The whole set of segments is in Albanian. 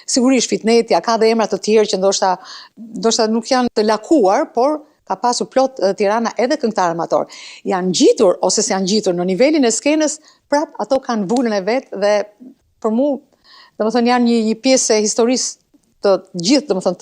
sigurisht Fitnetja, ka dhe emra të tjerë që ndoshta nuk janë të lakuar, por ka pasur plot Tirana edhe këngëtarë amator. Janë gjitur ose s'janë gjitur në nivelin e skenës, prap ato kanë vullën e vet dhe për mua, domethënë janë një pjesë e historisë të gjithë, domethënë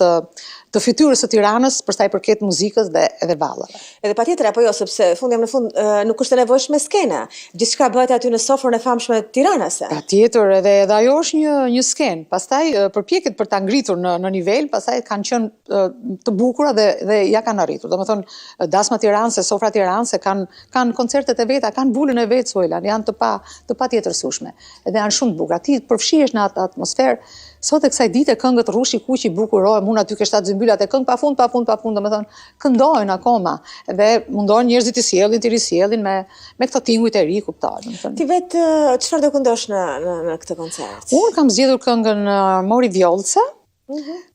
të fytyrës së Tiranës për sa i përket muzikës dhe edhe vallave. Edhe patjetër apo jo, sepse fundi në fund nuk është e nevojshme skena. Gjithçka bëhet aty në sofrën e famshme tiranase. Patjetër, edhe ajo është një skenë. Pastaj përpjekjet për ta ngritur në nivel, pastaj kanë qenë të bukura dhe ja kanë arritur. Domethënë dasma tiranase, sofra tiranase kanë koncertet e veta, kanë vullën e vet Suela, janë të patjetërsueshme. Edhe janë shumë të bukura. Ti përfshihesh në atë atmosferë. Sot e kësaj dite këngët Rushi Kuqi bukurohen, unë aty ke shtatë zymbylat e këngë pafund, domethënë këndojnë akoma dhe mundohen njerëzit të risjellin me këto tingujt e ri, kupton. Ti vetë çfarë do këndosh në këtë koncert? Unë kam zgjedhur këngën Mori Vjollca,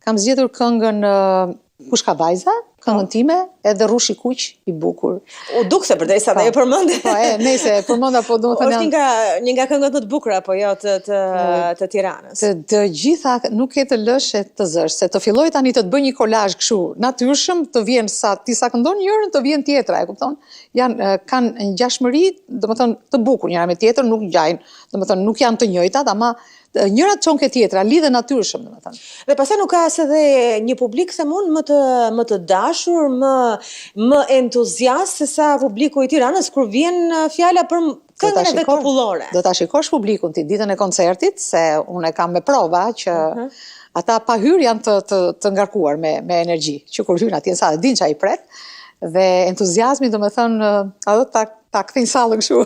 kam zgjedhur këngën Kush ka vajza, këngën time, edhe Rushi Kuq i bukur. U dukse përderisa dhe e përmend. Po, nëse e përmenda, po domethënë është një nga këngët më të bukura apo jo të Tiranës. Të gjitha nuk ke të lësh e të zësh, se të filloj tani të bëj një kolazh kështu natyrshëm, të vjen ti sa këndon njërin, të vjen tjetra, e kupton? Kanë ngjashmëri, domethënë të bukur njëra me tjetrën, nuk ngjajnë, domethënë nuk janë të njëjtat, ama njërat çon ke tjetra, lidhen natyrshëm, domethënë. Dhe pastaj nuk ka as edhe një publik them unë më të dashur, më entuziast se sa publiku i Tiranës kur vjen fjala për këngën e vet popullore. Do ta shikosh publikun ti ditën e koncertit, se unë e kam me prova që ata pa hyrë janë të ngarkuar me energji, që kur hyn atje sa din çai pret, dhe entuziazmi domethënë ato ta kthejnë sallën kështu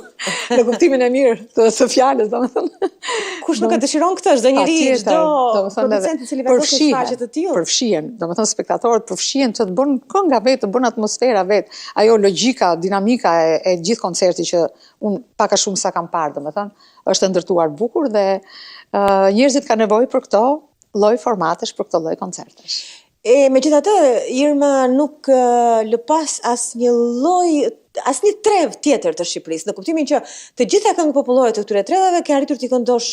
në kuptimin e mirë të fjalës, domethënë. Kush nuk e dëshiron këtë, çdo njeri, çdo producent i cili vetë ka shfaqje të tilla. Përfshihen, domethënë spektatorët përfshihen që të bën kënga vet, të bën atmosfera vet, ajo logjika, dinamika e gjithë koncertit që unë pak a shumë sa kam parë, domethënë, është ndërtuar bukur dhe njerëzit kanë nevojë për këto lloj formatesh, për këto lloj koncertesh. Megjithatë, Irma nuk lëpas asnjë trev tjetër të Shqipërisë, në kuptimin që të gjitha këngët popullore të këtyre trevave ke arritur t'i këndosh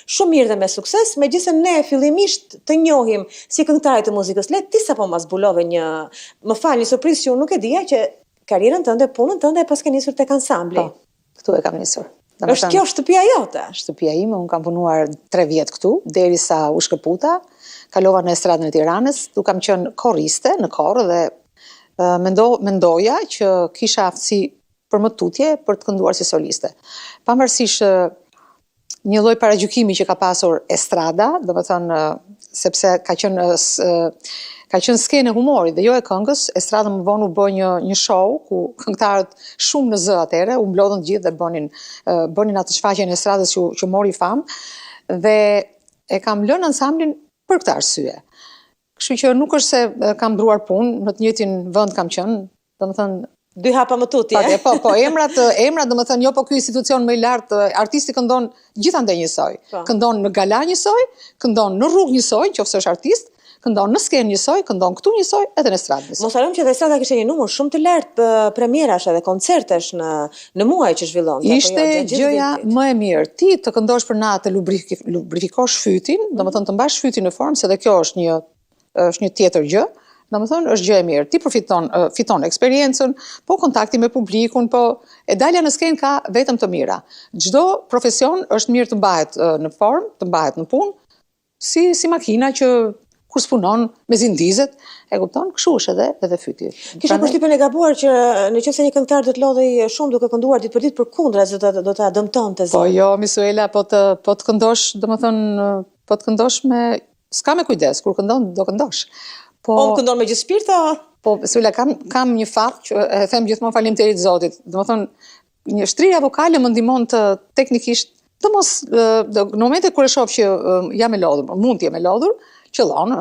shumë mirë dhe me sukses, megjithëse ne fillimisht të njohim si këngëtare të muzikës lehtë, ti sapo ma zbulove më fal, një surprizë që unë nuk e dija, që karrierën tënde, punën tënde e pas ke nisur tek ansambli. Po, këtu e kam nisur. Është kjo shtëpia jote? Shtëpia ime, unë kam punuar 3 vjet këtu, derisa u shkëputa, kalova në estradën e Tiranës, tu kam qenë koriste në korë dhe mendoja që kisha aftësi për më tutje për të kënduar si soliste. Pavarësisht një lloj paragjykimi që ka pasur estrada, domethënë sepse ka qenë skenë e humorit dhe jo e këngës, estrada më vonë u bë një show ku këngëtarët shumë në zë atëre, u mblodhën të gjithë dhe bënin atë shfaqjen e estradës që mori famë dhe e kam lënë ansamblin për këtë arsye. Kështu që nuk është se kam ndruar punë, në të njëjtin vend kam qenë, domethënë 2 hapa më tutje. Po, emrat domethënë jo, po ky institucion më i lartë, artisti këndon gjithandej njësoj. Këndon në gala njësoj, këndon në rrugë njësoj, qoftë është artist, këndon në skenë njësoj, këndon këtu njësoj, edhe në estradë njësoj. Mos harrojmë që dhe estrada kishte një numër shumë të lartë premierash edhe koncertesh në muaj që zhvillon. Ishte gjëja më e mirë. Ti të këndosh për natë, lubrifikosh fytin, domethënë të mbash fytin në formë, se dhe kjo është një tjetër gjë. Domethënë është gjë e mirë. Ti fiton eksperiencën, po kontakti me publikun, po e dalja në skenë ka vetëm të mira. Çdo profesion është mirë të mbahet në formë, të mbahet në punë, si makina që kur s'punon me zindizet, e kupton, kështu është edhe fyti. Kisha përshtypjen e gabuar që nëse një këngëtar do të lodhej shumë duke kënduar ditë për ditë, përkundra do ta dëmtonte. Po jo, Misuela, po të këndosh, domethënë, po të këndosh s'ka me kujdes, kur këndon do këndosh. Po këndon me gjithë shpirt? Po, Misuela, kam një fat që e them gjithmonë faleminderit Zotit. Domethënë, një shtrira vokale më ndihmon të teknikisht, të mos në momentet kur e shoh që jam e lodhur, mund të jem e lodhur, qëllon,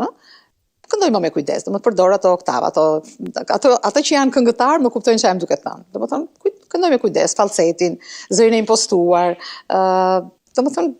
këndoj më me kujdes, do më të përdor ato oktava, ato që janë këngëtar më kuptojnë që jam duke thënë. Do më thënë, këndoj me kujdes, falsetin, zërin e impostuar, do më thënë,